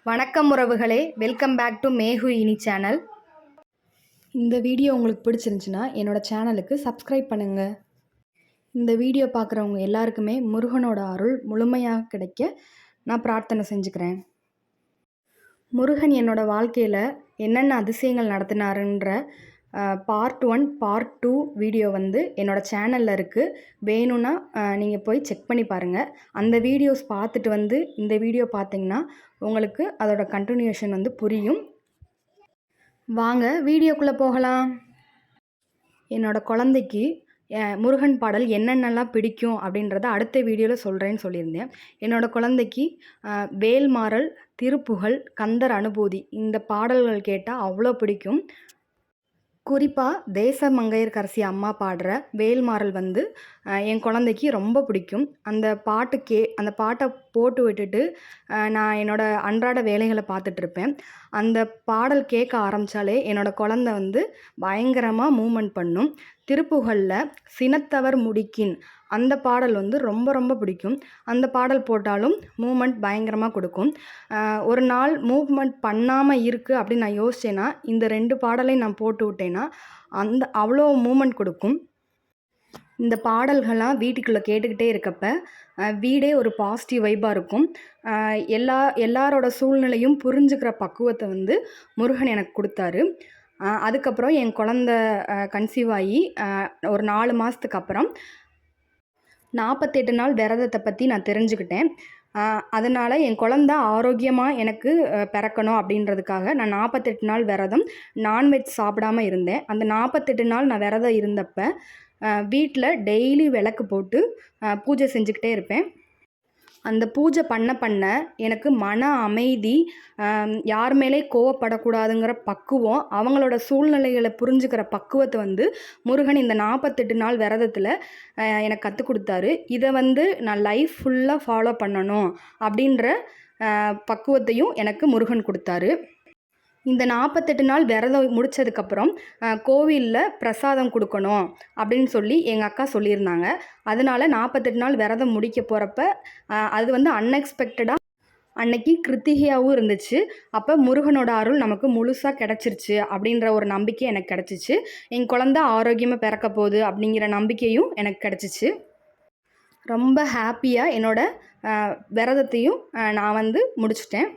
வணக்கம் உறவுகளே, welcome back to mag இனி சேனல். இந்த வீடியோ உங்களுக்கு பிடிச்சிருந்துச்சுன்னா என்னோடய சேனலுக்கு சப்ஸ்கிரைப் பண்ணுங்கள். இந்த வீடியோ பார்க்குறவங்க எல்லாருக்குமே முருகனோட அருள் முழுமையாக கிடைக்க நான் பிரார்த்தனை செஞ்சுக்கிறேன். முருகன் என்னோடய வாழ்க்கையில் என்னென்ன அதிசயங்கள் நடத்தினாருன்ற பார்ட் 1 பார்ட் 2 வீடியோ என்னோடய சேனலில் இருக்குது. வேணும்னா நீங்கள் போய் செக் பண்ணி பாருங்கள். அந்த வீடியோஸ் பார்த்துட்டு இந்த வீடியோ பார்த்தீங்கன்னா உங்களுக்கு அதோட கண்டினியூஷன் புரியும். வாங்க வீடியோக்குள்ளே போகலாம். என்னோடய குழந்தைக்கு முருகன் பாடல் என்னென்னலாம் பிடிக்கும் அப்படின்றத அடுத்த வீடியோவில் சொல்கிறேன்னு சொல்லியிருந்தேன். என்னோடய குழந்தைக்கு வேல்மாறல், திருப்புகழ், கந்தர் அனுபூதி இந்த பாடல்கள் கேட்டால் அவ்வளோ பிடிக்கும். குறிப்பாக தேசமங்கையர்கரசி அம்மா பாடுற வேல்மாறல் என் குழந்தைக்கு ரொம்ப பிடிக்கும். அந்த பாட்டை போட்டு விட்டுட்டு நான் என்னோடய அன்றாட வேலைகளை பார்த்துட்ருப்பேன். அந்த பாடல் கேட்க ஆரம்பித்தாலே என்னோடய குழந்தை பயங்கரமாக மூமெண்ட் பண்ணும். திருப்புகழில் சினத்தவர் முடிக்கின் அந்த பாடல் ரொம்ப ரொம்ப பிடிக்கும். அந்த பாடல் போட்டாலும் மூமெண்ட் பயங்கரமாக கொடுக்கும். ஒரு நாள் மூவ்மெண்ட் பண்ணாமல் இருக்குது அப்படின்னு நான் யோசித்தேன்னா இந்த 2 பாடலையும் நான் போட்டு விட்டேன்னா அவ்வளோ மூமெண்ட் கொடுக்கும். இந்த பாடல்கள்லாம் வீட்டுக்குள்ளே கேட்டுக்கிட்டே இருக்கப்ப வீடே ஒரு பாசிட்டிவ் வைப்பாக இருக்கும். எல்லாரோட சூழ்நிலையும் புரிஞ்சுக்கிற பக்குவத்தை முருகன் எனக்கு கொடுத்தாரு. அதுக்கப்புறம் என் குழந்த கன்சீவ் ஆகி ஒரு 4 மாதத்துக்கு அப்புறம் 48 நாள் விரதத்தை பற்றி நான் தெரிஞ்சுக்கிட்டேன். அதனால் என் குழந்த ஆரோக்கியமாக எனக்கு பிறக்கணும் அப்படின்றதுக்காக நான் 48 நாள் விரதம் நான்வெஜ் சாப்பிடாமல் இருந்தேன். அந்த 48 நாள் நான் விரதம் இருந்தப்போ வீட்டில் டெய்லி விளக்கு போட்டு பூஜை செஞ்சுக்கிட்டே இருப்பேன். அந்த பூஜை பண்ண எனக்கு மன அமைதி, யார் மேலே கோவப்படக்கூடாதுங்கிற பக்குவம், அவங்களோட சூழ்நிலைகளை புரிஞ்சுக்கிற பக்குவத்தை முருகன் இந்த 48 நாள் விரதத்தில் எனக்கு கற்றுக் கொடுத்தாரு. இதை நான் லைஃப் ஃபுல்லாக ஃபாலோ பண்ணணும் அப்படின்ற பக்குவத்தையும் எனக்கு முருகன் கொடுத்தாரு. இந்த 48 நாள் விரதம் முடித்ததுக்கப்புறம் கோவிலில் பிரசாதம் கொடுக்கணும் அப்படின்னு சொல்லி எங்கள் அக்கா சொல்லியிருந்தாங்க. அதனால் 48 நாள் விரதம் முடிக்க போகிறப்ப அது அன்எக்ஸ்பெக்டடாக அன்னைக்கு கிருத்திகையாகவும் இருந்துச்சு. அப்போ முருகனோட அருள் நமக்கு முழுசாக கிடச்சிருச்சு அப்படின்ற ஒரு நம்பிக்கை எனக்கு கிடச்சிச்சு. என் குழந்த ஆரோக்கியமாக பிறக்க போகுது அப்படிங்கிற நம்பிக்கையும் எனக்கு கிடச்சிச்சு. ரொம்ப ஹாப்பியாக என்னோடய விரதத்தையும் நான் முடிச்சிட்டேன்.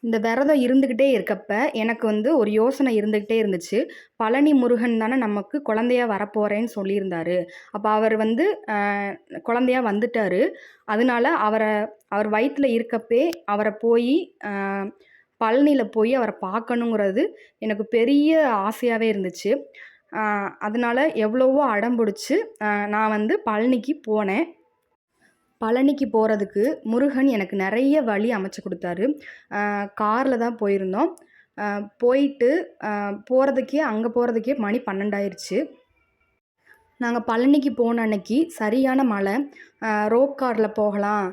இந்த விரதம் இருந்துக்கிட்டே இருக்கப்ப எனக்கு ஒரு யோசனை இருந்துக்கிட்டே இருந்துச்சு. பழனி முருகன் தானே நமக்கு குழந்தையா வரப்போகிறேன்னு சொல்லியிருந்தாரு. அப்போ அவர் குழந்தையா வந்துட்டார். அதனால அவர் வயிற்றில் இருக்கப்பே அவரை போய் பழனியில் போய் அவரை பார்க்கணுங்கிறது எனக்கு பெரிய ஆசையாகவே இருந்துச்சு. அதனால் எவ்வளவோ அடம் பிடிச்சி நான் பழனிக்கு போனேன். பழனிக்கு போகிறதுக்கு முருகன் எனக்கு நிறைய வழி அமைச்சு கொடுத்தாரு. காரில் தான் போயிருந்தோம். போயிட்டு அங்கே போகிறதுக்கே மணி 12 ஆயிடுச்சு. நாங்கள் பழனிக்கு போன அன்னைக்கு சரியான மழை. ரோப் காரில் போகலாம்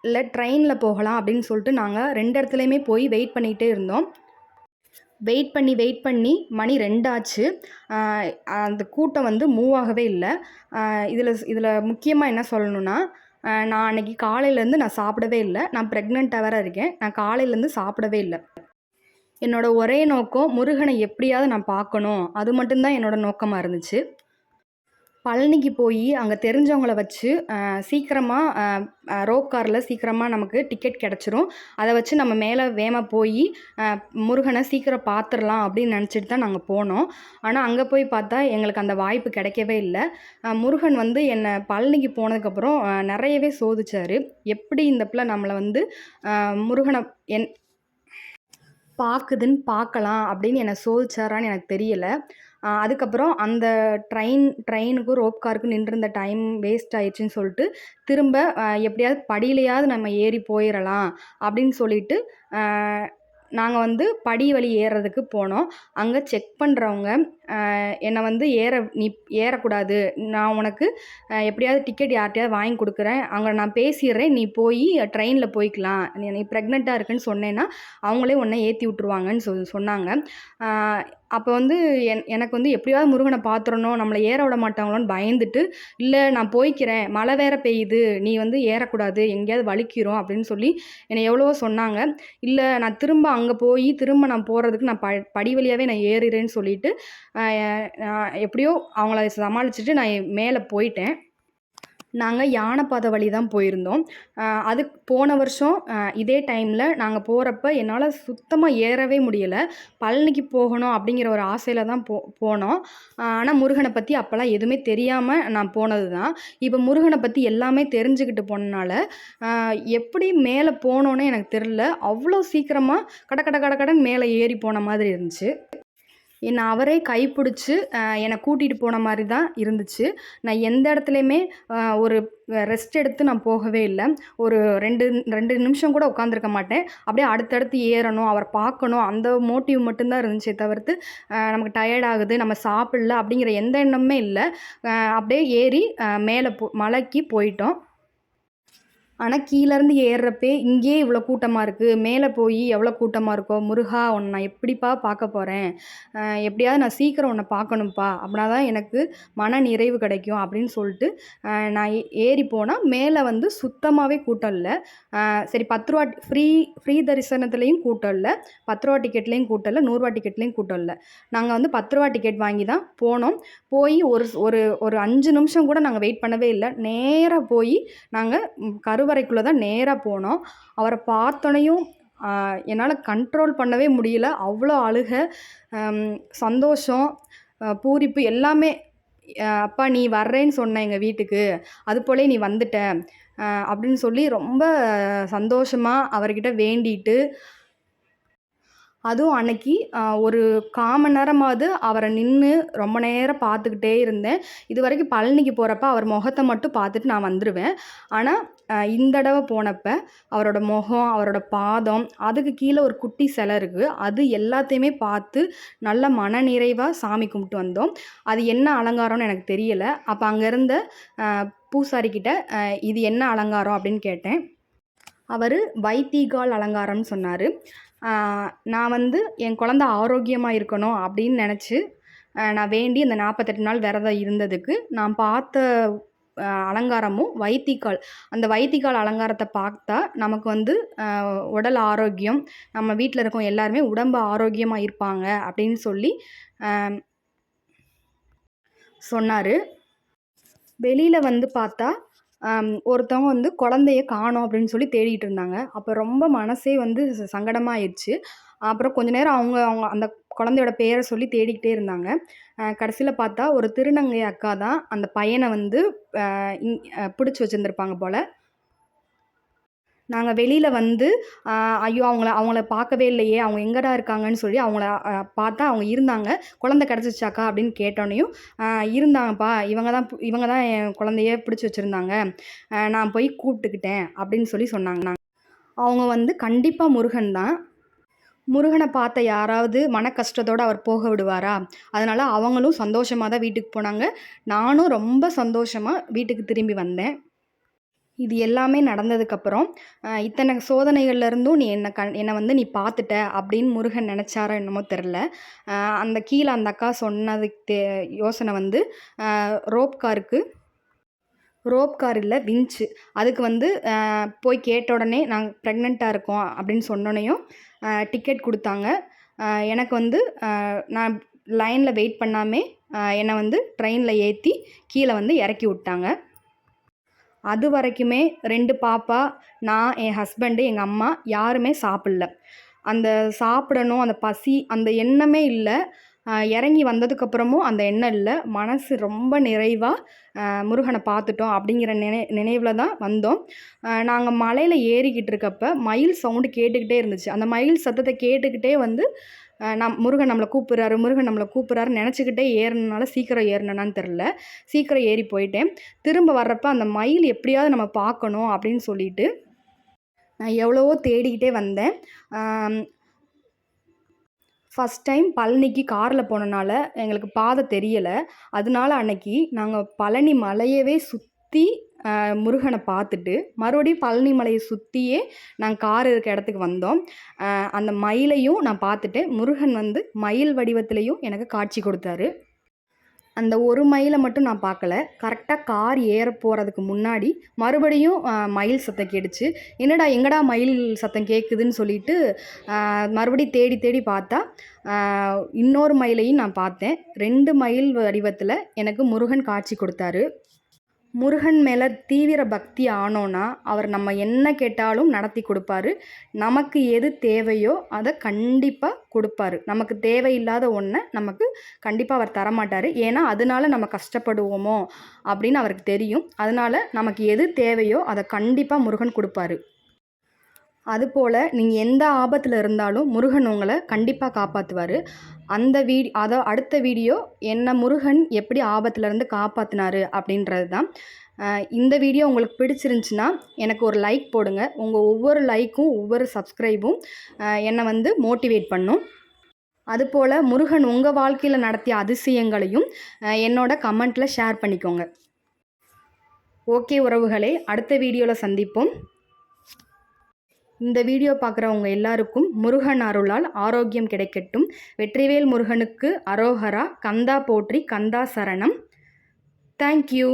இல்லை ட்ரெயினில் போகலாம் அப்படின்னு சொல்லிட்டு நாங்கள் 2 இடத்துலையுமே போய் வெயிட் பண்ணிகிட்டே இருந்தோம். வெயிட் பண்ணி மணி 2 ஆச்சு. அந்த கூட்டம் மூவ் ஆகவே இல்லை. இதில் முக்கியமாக என்ன சொல்லணுன்னா, நான் அன்றைக்கி காலையிலேருந்து நான் சாப்பிடவே இல்லை. நான் ப்ரெக்னெண்ட்டாக வேறு இருக்கேன். நான் காலையிலேருந்து சாப்பிடவே இல்லை. என்னோடய ஒரே நோக்கம் முருகனை எப்படியாவது நான் பார்க்கணும். அது மட்டும்தான் என்னோடய நோக்கமாக இருந்துச்சு. பழனிக்கு போய் அங்கே தெரிஞ்சவங்கள வச்சு சீக்கிரமாக ரோப் காரில் சீக்கிரமாக நமக்கு டிக்கெட் கிடச்சிரும். அதை வச்சு நம்ம மேலே வேகமாக போய் முருகனை சீக்கிரம் பார்த்துடலாம் அப்படின்னு நினச்சிட்டு தான் நாங்கள் போனோம். ஆனால் அங்கே போய் பார்த்தா எங்களுக்கு அந்த வாய்ப்பு கிடைக்கவே இல்லை. முருகன் என்னை பழனிக்கு போனதுக்கப்புறம் நிறையவே சோதிச்சார். எப்படி இந்த பிள்ளை நம்மளை முருகனை பார்க்குதுன்னு பார்க்கலாம் அப்படின்னு என்னை சோதிச்சாரான்னு எனக்கு தெரியலை. அதுக்கப்புறம் அந்த ட்ரெயினுக்கும் ரோப் காருக்கும் நின்றிருந்த டைம் வேஸ்ட் ஆயிடுச்சுன்னு சொல்லிட்டு திரும்ப எப்படியாவது படியிலையாவது நம்ம ஏறி போயிடலாம் அப்படின்னு சொல்லிட்டு நாங்கள் படி வழி ஏறுறதுக்கு போனோம். அங்கே செக் பண்ணுறவங்க என்னை நீ ஏறக்கூடாது, நான் உனக்கு எப்படியாவது டிக்கெட் யார்கிட்டையாவது வாங்கி கொடுக்குறேன், அங்கே நான் பேசிடுறேன், நீ போய் ட்ரெயினில் போய்க்கலாம், நீ ப்ரெக்னெண்ட்டாக இருக்குன்னு சொன்னேன்னா அவங்களே உன்னை ஏற்றி விட்ருவாங்கன்னு சொன்னாங்க. அப்போ வந்து எனக்கு வந்து எப்படியாவது முருகனை பார்த்துறணும், நம்மளை ஏற விட மாட்டாங்களோன்னு பயந்துட்டு, "இல்லை நான் போய்க்கிறேன், மழை வேற பெய்யுது, நீ வந்து ஏறக்கூடாது, எங்கேயாவது வலிக்கிரும்" அப்படின்னு சொல்லி என்னை எவ்வளவோ சொன்னாங்க. "இல்லை நான் திரும்ப அங்கே போய் திரும்ப நான் போகிறதுக்கு நான் படி வழியாவே நான் ஏறிறேன்னு" சொல்லிட்டு, நான் எப்படியோ அவங்கள சமாளிச்சுட்டு நான் மேலே போயிட்டேன். நாங்க யானைப்பாதை வழி தான் போயிருந்தோம். அதுக்கு போன வருஷம் இதே டைம்ல நாங்க போறப்ப என்னால சுத்தமா ஏறவே முடியல. பழனிக்கு போகணும் அப்படிங்கிற ஒரு ஆசையில தான் போனோம். ஆனா முருகன பத்தி அப்பலாம் எதுவுமே தெரியாம நான் போனது தான். இப்ப முருகன பத்தி எல்லாமே தெரிஞ்சுக்கிட்டு போனனால, எப்படி மேல போனோன்னே எனக்கு தெரியல. அவ்வளோ சீக்கிரமா கட கட கட கடன்னு மேல ஏறி போன மாதிரி இருந்துச்சு. என்ன அவரே கைப்பிடிச்சு என்னை கூட்டிகிட்டு போன மாதிரி தான் இருந்துச்சு. நான் எந்த இடத்துலையுமே ஒரு ரெஸ்ட் எடுத்து நான் போகவே இல்லை. ஒரு 2 நிமிஷம் கூட உட்காந்துருக்க மாட்டேன். அப்படியே அடுத்தடுத்து ஏறணும், அவரை பார்க்கணும், அந்த மோட்டிவ் மட்டும்தான் இருந்துச்சே தவிர்த்து நமக்கு டயர்ட் ஆகுது, நம்ம சாப்பிடல அப்படிங்கிற எந்த எண்ணமுமே இல்லை. அப்படியே ஏறி மேலே மலைக்கு போயிட்டோம். ஆனால் கீழேருந்து ஏறுறப்பே இங்கேயே இவ்வளோ கூட்டமாக இருக்குது, மேலே போய் எவ்வளோ கூட்டமாக இருக்கோ, முருகா உன்னை நான் எப்படிப்பா பார்க்க போகிறேன், எப்படியாவது நான் சீக்கிரம் உன்னை பார்க்கணும்ப்பா, அப்படின்னா தான் எனக்கு மன நிறைவு கிடைக்கும் அப்படின்னு சொல்லிட்டு நான் ஏறி போனால் மேலே வந்து சுத்தமாகவே கூட்டம் இல்லை. சரி 10 ரூபா ஃப்ரீ தரிசனத்துலேயும் கூட்டம் இல்லை, 10 ரூபா டிக்கெட்லேயும் கூட்டம் இல்லை, 100 ரூபா டிக்கெட்லேயும் கூட்டம் இல்லை. நாங்கள் வந்து 10 ரூபா டிக்கெட் வாங்கி தான் போனோம். போய் ஒரு 5 நிமிஷம் கூட நாங்கள் வெயிட் பண்ணவே இல்லை. நேராக போய் நாங்கள் கருவறைக்குள்ளே தான் நேராக போனோம். அவரை பார்த்தோனையும் என்னால் கண்ட்ரோல் பண்ணவே முடியல. அவ்வளோ அழுகை, சந்தோஷம், பூரிப்பு எல்லாமே. "அப்பா நீ வர்றேன்னு சொன்ன எங்கள் வீட்டுக்கு, அது போலே நீ வந்துட்ட" அப்படின்னு சொல்லி ரொம்ப சந்தோஷமாக அவர்கிட்ட வேண்டிட்டு, அதுவும் அன்னைக்கு ஒரு 1/4 மணி நேரமாவது அவரை நின்று ரொம்ப நேரம் பார்த்துக்கிட்டே இருந்தேன். இதுவரைக்கும் பழனிக்கு போகிறப்ப அவர் முகத்தை மட்டும் பார்த்துட்டு நான் வந்துடுவேன். ஆனால் இந்த தடவை போனப்ப அவரோட முகம், அவரோட பாதம், அதுக்கு கீழே ஒரு குட்டி சிலை இருக்குது. அது எல்லாத்தையுமே பார்த்து நல்ல மனநிறைவாக சாமி கும்பிட்டு வந்தோம். அது என்ன அலங்காரம்னு எனக்கு தெரியல. அப்போ அங்கே இருந்த பூசாரிக்கிட்ட இது என்ன அலங்காரம் அப்படின்னு கேட்டேன். அவர் வைத்தீகால் அலங்காரம்னு சொன்னார். நான் வந்து என் குழந்த ஆரோக்கியமாக இருக்கணும் அப்படின்னு நினச்சி நான் வேண்டி இந்த 48 நாள் விரதம் இருந்ததுக்கு நான் பார்த்த அலங்காரமும் வைத்திக்கால். அந்த வைத்திக்கால் அலங்காரத்தை பார்த்தா நமக்கு வந்து உடல் ஆரோக்கியம், நம்ம வீட்டில் இருக்கவங்க எல்லாருமே உடம்பு ஆரோக்கியமாக இருப்பாங்க அப்படின்னு சொல்லி சொன்னார். வெளியில் வந்து பார்த்தா ஒருத்தவங்க வந்து குழந்தைய காணோம் அப்படின்னு சொல்லி தேடிட்டு இருந்தாங்க. அப்போ ரொம்ப மனசே வந்து சங்கடமாயிருச்சு. அப்புறம் கொஞ்ச நேரம் அவங்க அந்த குழந்தையோட பேரை சொல்லி தேடிக்கிட்டே இருந்தாங்க. கடைசியில் பார்த்தா ஒரு திருநங்கை அக்கா தான் அந்த பையனை வந்து பிடிச்சி வச்சுருந்துருப்பாங்க போல். நாங்கள் வெளியில் வந்து ஐயோ அவங்கள பார்க்கவே இல்லையே, அவங்க எங்கடா இருக்காங்கன்னு சொல்லி அவங்கள பார்த்தா அவங்க இருந்தாங்க. "குழந்தை கிடச்சிச்சாக்கா?" அப்படின்னு கேட்டோன்னையும், "இருந்தாங்கப்பா, இவங்க தான் என் குழந்தைய பிடிச்சி வச்சுருந்தாங்க, நான் போய் கூப்பிட்டுக்கிட்டேன்" அப்படின்னு சொல்லி சொன்னாங்க. அவங்க வந்து கண்டிப்பாக முருகன் தான். முருகனை பார்த்த யாராவது மன கஷ்டத்தோடு அவர் போக விடுவாரா? அதனால் அவங்களும் சந்தோஷமாக தான் வீட்டுக்கு போனாங்க. நானும் ரொம்ப சந்தோஷமாக வீட்டுக்கு திரும்பி வந்தேன். இது எல்லாமே நடந்ததுக்கப்புறம் இத்தனை சோதனைகள்லேருந்தும் நீ என்னை வந்து நீ பார்த்துட்ட அப்படின்னு முருகன் நினச்சாரோ என்னமோ தெரில. அந்த கீழே அந்த அக்கா சொன்னதுக்கு யோசனை வந்து ரோப் கார் இல்லை, விஞ்ச்சு. அதுக்கு வந்து போய் கேட்ட உடனே நாங்கள் ப்ரெக்னெண்ட்டாக இருக்கோம் அப்படின்னு சொன்னோன்னையும் டிக்கெட் கொடுத்தாங்க. எனக்கு வந்து நான் லைனில் வெயிட் பண்ணாமே என்னை வந்து ட்ரெயினில் ஏற்றி கீழே வந்து இறக்கி விட்டாங்க. அது வரைக்குமே 2 பாப்பா, நான், என் ஹஸ்பண்டு, எங்கள் அம்மா யாருமே சாப்பிடல. அந்த சாப்பிடணும், அந்த பசி, அந்த எண்ணமே இல்லை. இறங்கி வந்ததுக்கப்புறமும் அந்த எண்ணம் இல்லை. மனசு ரொம்ப நிறைவாக முருகனை பார்த்துட்டோம் அப்படிங்கிற நினைவில் தான் வந்தோம். நாங்கள் மலையில் ஏறிக்கிட்டு இருக்கப்ப மயில் சவுண்டு கேட்டுக்கிட்டே இருந்துச்சு. அந்த மயில் சத்தத்தை கேட்டுக்கிட்டே வந்து முருகன் நம்மளை கூப்பிட்றாருன்னு நினச்சிக்கிட்டே ஏறினால சீக்கிரம் ஏறினேனான்னு தெரில. சீக்கிரம் ஏறி போயிட்டேன். திரும்ப வர்றப்ப அந்த மயில் எப்படியாவது நம்ம பார்க்கணும் அப்படின்னு சொல்லிட்டு நான் எவ்வளவோ தேடிக்கிட்டே வந்தேன். ஃபஸ்ட் டைம் பழனிக்கு காரில் போனனால எங்களுக்கு பாதை தெரியலை. அதனால அன்னைக்கு நாங்கள் பழனி மலையவே சுற்றி முருகனை பார்த்துட்டு மறுபடியும் பழனி மலையை சுற்றியே நாங்கள் கார் இருக்க இடத்துக்கு வந்தோம். அந்த மயிலையும் நான் பார்த்துட்டேன். முருகன் வந்து மயில் வடிவத்திலையும் எனக்கு காட்சி கொடுத்தாரு. அந்த ஒரு மயிலை மட்டும் நான் பார்க்கல. கரெக்டாக கார் ஏற போகிறதுக்கு முன்னாடி மறுபடியும் மயில் சத்தம் கேட்டுச்சு. என்னடா எங்கடா மயில் சத்தம் கேட்குதுன்னு சொல்லிட்டு மறுபடியும் தேடி தேடி பார்த்தா இன்னொரு மயிலையும் நான் பார்த்தேன். 2 மயில் வடிவத்தில் எனக்கு முருகன் காட்சி கொடுத்தாரு. முருகன் மேலே தீவிர பக்தி ஆனோன்னா அவர் நம்ம என்ன கேட்டாலும் நடத்தி கொடுப்பாரு. நமக்கு எது தேவையோ அதை கண்டிப்பாக கொடுப்பாரு. நமக்கு தேவையில்லாத ஒன்றை நமக்கு கண்டிப்பாக அவர் தரமாட்டார். ஏன்னா அதனால நம்ம கஷ்டப்படுவோமோ அப்படின்னு அவருக்கு தெரியும். அதனால் நமக்கு எது தேவையோ அதை கண்டிப்பாக முருகன் கொடுப்பாரு. அதுபோல் நீங்கள் எந்த ஆபத்தில் இருந்தாலும் முருகன் உங்களை கண்டிப்பாக காப்பாற்றுவார். அடுத்த வீடியோ என்ன முருகன் எப்படி ஆபத்துலேருந்து காப்பாற்றினாரு அப்படின்றது தான். இந்த வீடியோ உங்களுக்கு பிடிச்சிருந்துச்சின்னா எனக்கு ஒரு லைக் போடுங்க. உங்கள் ஒவ்வொரு லைக்கும் ஒவ்வொரு சப்ஸ்கிரைபும் என்னை வந்து மோட்டிவேட் பண்ணும். அதுபோல் முருகன் உங்கள் வாழ்க்கையில் நடத்திய அதிசயங்களையும் என்னோட கமெண்ட்டில் ஷேர் பண்ணிக்கோங்க. ஓகே உறவுகளே, அடுத்த வீடியோவில் சந்திப்போம். இந்த வீடியோ பார்க்குறவங்க எல்லாருக்கும் முருகன் அருளால் ஆரோக்கியம் கிடைக்கட்டும். வெற்றிவேல் முருகனுக்கு அரோகரா. கந்தா போற்றி, கந்தா சரணம். தேங்க்யூ.